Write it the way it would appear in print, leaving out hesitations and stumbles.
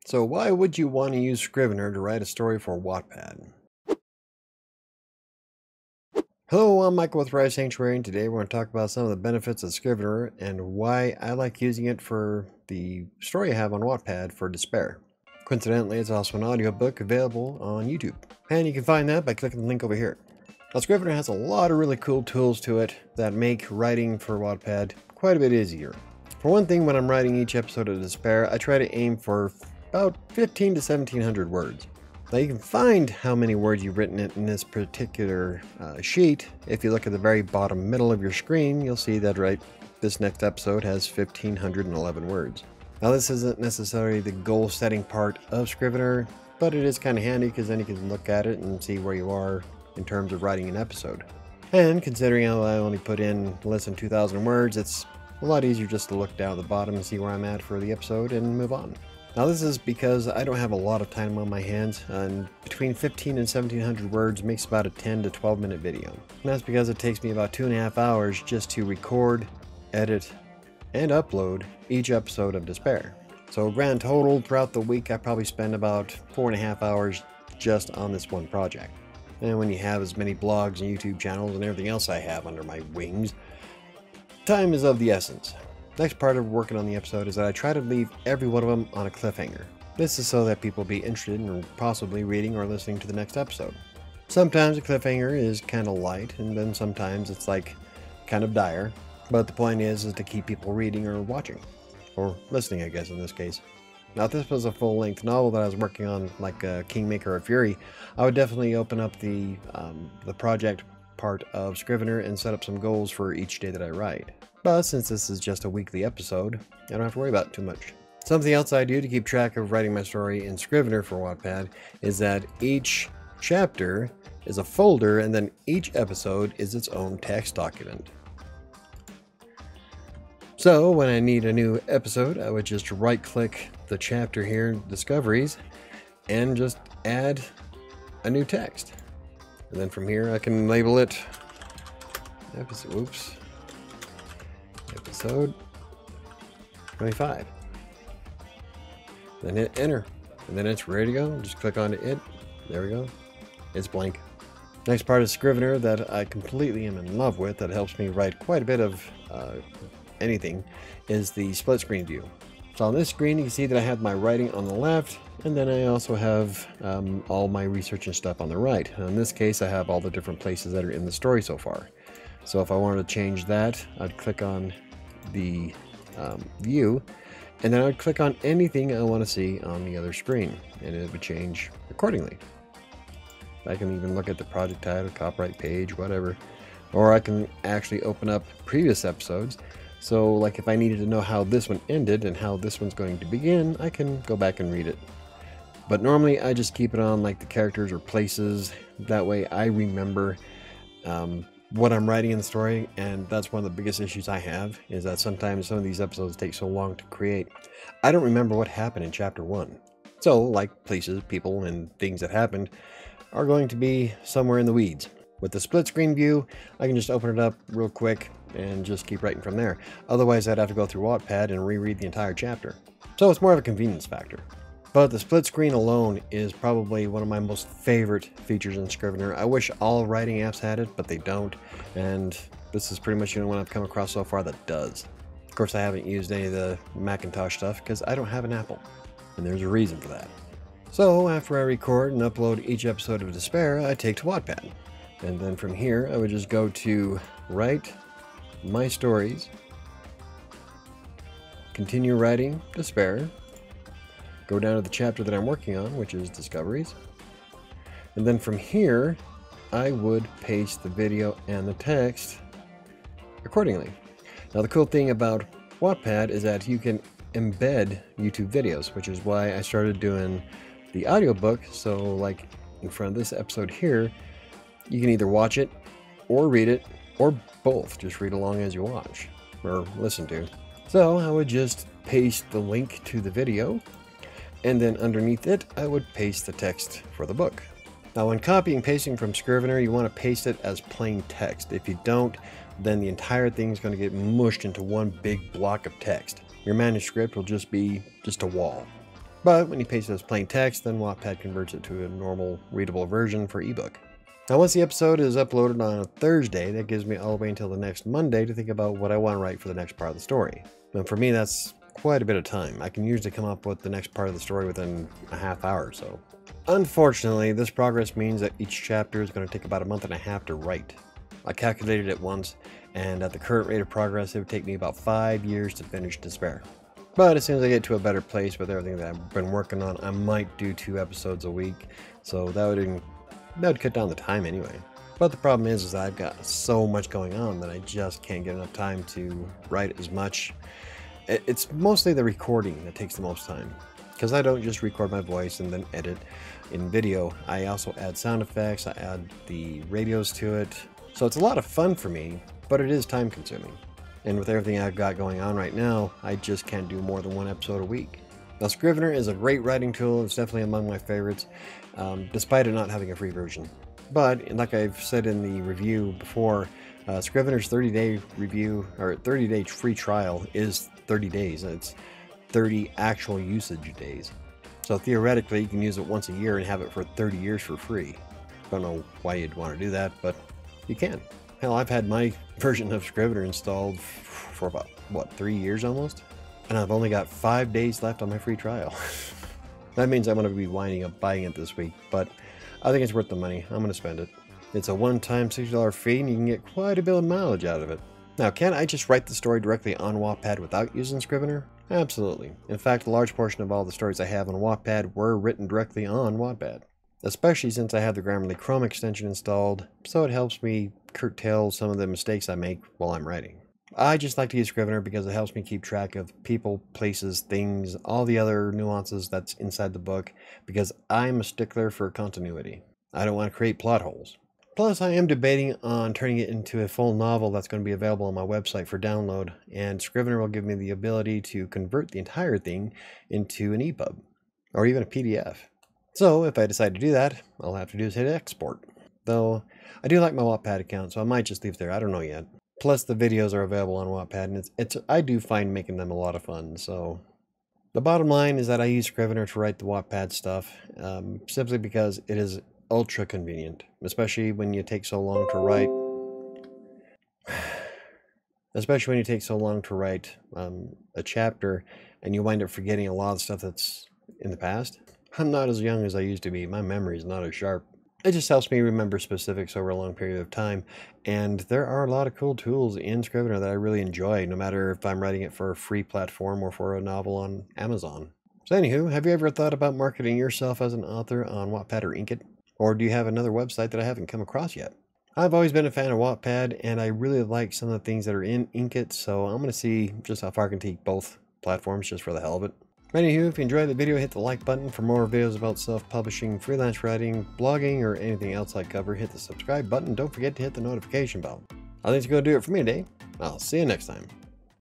So why would you want to use Scrivener to write a story for Wattpad? Hello, I'm Michael with WriterSanctuary, and today we're going to talk about some of the benefits of Scrivener and why I like using it for the story I have on Wattpad for Despair. Coincidentally, it's also an audiobook available on YouTube, and you can find that by clicking the link over here. Now, Scrivener has a lot of really cool tools to it that make writing for Wattpad quite a bit easier. For one thing, when I'm writing each episode of Despair, I try to aim for about 15 to 1700 words. Now you can find how many words you've written in this particular sheet. If you look at the very bottom middle of your screen, you'll see that this next episode has 1511 words. Now this isn't necessarily the goal setting part of Scrivener, but it is kind of handy because then you can look at it and see where you are in terms of writing an episode. And considering how I only put in less than 2,000 words, it's a lot easier just to look down at the bottom and see where I'm at for the episode and move on. Now this is because I don't have a lot of time on my hands, and between 15 and 1700 words makes about a 10 to 12 minute video. And that's because it takes me about 2.5 hours just to record, edit, and upload each episode of Despair. So grand total throughout the week I probably spend about 4.5 hours just on this one project. And when you have as many blogs and YouTube channels and everything else I have under my wings, time is of the essence. Next part of working on the episode is that I try to leave every one of them on a cliffhanger. This is so that people will be interested in possibly reading or listening to the next episode. Sometimes a cliffhanger is kind of light, and then sometimes it's like kind of dire, but the point is to keep people reading or watching, or listening I guess in this case. Now if this was a full-length novel that I was working on, like Kingmaker of Fury, I would definitely open up the project part of Scrivener and set up some goals for each day that I write. But since this is just a weekly episode, I don't have to worry about it too much. Something else I do to keep track of writing my story in Scrivener for Wattpad is that each chapter is a folder, and then each episode is its own text document. So when I need a new episode, I would just right-click the chapter here, Discoveries, and just add a new text. And then from here I can label it episode 25. Then hit enter, and then it's ready to go. Just click on it. There we go. It's blank. Next part of Scrivener that I completely am in love with, that helps me write quite a bit of anything, is the split screen view. So on this screen you can see that I have my writing on the left, and then I also have all my research and stuff on the right. And in this case I have all the different places that are in the story so far. So if I wanted to change that, I'd click on the view, and then I'd click on anything I want to see on the other screen, and it would change accordingly. I can even look at the project title, copyright page, whatever, or I can actually open up previous episodes. So like if I needed to know how this one ended and how this one's going to begin, I can go back and read it. But normally I just keep it on like the characters or places. That way I remember what I'm writing in the story, and that's one of the biggest issues I have, is that sometimes some of these episodes take so long to create. I don't remember what happened in chapter 1. So like places, people, and things that happened are going to be somewhere in the weeds. With the split screen view, I can just open it up real quick and just keep writing from there. Otherwise I'd have to go through Wattpad and reread the entire chapter. So it's more of a convenience factor. But the split screen alone is probably one of my most favorite features in Scrivener. I wish all writing apps had it, but they don't. And this is pretty much the only one I've come across so far that does. Of course, I haven't used any of the Macintosh stuff because I don't have an Apple. And there's a reason for that. So after I record and upload each episode of Despair, I take to Wattpad. And then from here, I would just go to Write My Stories, continue writing Despair, go down to the chapter that I'm working on, which is Discoveries, and then from here I would paste the video and the text accordingly. Now the cool thing about Wattpad is that you can embed YouTube videos, which is why I started doing the audiobook. So like in front of this episode here, you can either watch it or read it, or both. Just read along as you watch or listen to. So I would just paste the link to the video, and then underneath it I would paste the text for the book. Now when copying and pasting from Scrivener, you want to paste it as plain text. If you don't, then the entire thing is going to get mushed into one big block of text. Your manuscript will just be a wall. But when you paste it as plain text, then Wattpad converts it to a normal readable version for ebook. Now once the episode is uploaded on a Thursday, that gives me all the way until the next Monday to think about what I want to write for the next part of the story. And for me, that's quite a bit of time. I can usually come up with the next part of the story within a half hour or so. Unfortunately, this progress means that each chapter is going to take about a month and a half to write. I calculated it once, and at the current rate of progress, it would take me about 5 years to finish Despair. But as soon as I get to a better place with everything that I've been working on, I might do 2 episodes a week, so that would cut down the time anyway. But the problem is that I've got so much going on that I just can't get enough time to write as much. It's mostly the recording that takes the most time, because I don't just record my voice and then edit in video. I also add sound effects, I add the radios to it. So it's a lot of fun for me, but it is time consuming. And with everything I've got going on right now, I just can't do more than 1 episode a week. Now Scrivener is a great writing tool. It's definitely among my favorites, despite it not having a free version. But like I've said in the review before, Scrivener's 30-day review, or 30-day free trial is 30 days. It's 30 actual usage days. So theoretically, you can use it once a year and have it for 30 years for free. Don't know why you'd want to do that, but you can. Hell, I've had my version of Scrivener installed for about, what, 3 years almost? And I've only got 5 days left on my free trial. That means I'm going to be winding up buying it this week, but I think it's worth the money. I'm going to spend it. It's a one-time $60 fee, and you can get quite a bit of mileage out of it. Now, can I just write the story directly on Wattpad without using Scrivener? Absolutely. In fact, a large portion of all the stories I have on Wattpad were written directly on Wattpad. Especially since I have the Grammarly Chrome extension installed, so it helps me curtail some of the mistakes I make while I'm writing. I just like to use Scrivener because it helps me keep track of people, places, things, all the other nuances that's inside the book, because I'm a stickler for continuity. I don't want to create plot holes. Plus, I am debating on turning it into a full novel that's going to be available on my website for download, and Scrivener will give me the ability to convert the entire thing into an EPUB, or even a PDF. So, if I decide to do that, all I have to do is hit export. Though, I do like my Wattpad account, so I might just leave it there, I don't know yet. Plus, the videos are available on Wattpad, and I do find making them a lot of fun, so... The bottom line is that I use Scrivener to write the Wattpad stuff, simply because it is ultra convenient, especially when you take so long to write. Especially when you take so long to write a chapter, and you wind up forgetting a lot of stuff that's in the past. I'm not as young as I used to be. My memory is not as sharp. It just helps me remember specifics over a long period of time. And there are a lot of cool tools in Scrivener that I really enjoy, no matter if I'm writing it for a free platform or for a novel on Amazon. So anywho, have you ever thought about marketing yourself as an author on Wattpad or Inkitt? Or do you have another website that I haven't come across yet? I've always been a fan of Wattpad, and I really like some of the things that are in Inkitt, so I'm going to see just how far I can take both platforms just for the hell of it. Anywho, if you enjoyed the video, hit the like button. For more videos about self-publishing, freelance writing, blogging, or anything else I cover, hit the subscribe button. Don't forget to hit the notification bell. I think it's going to do it for me today. I'll see you next time.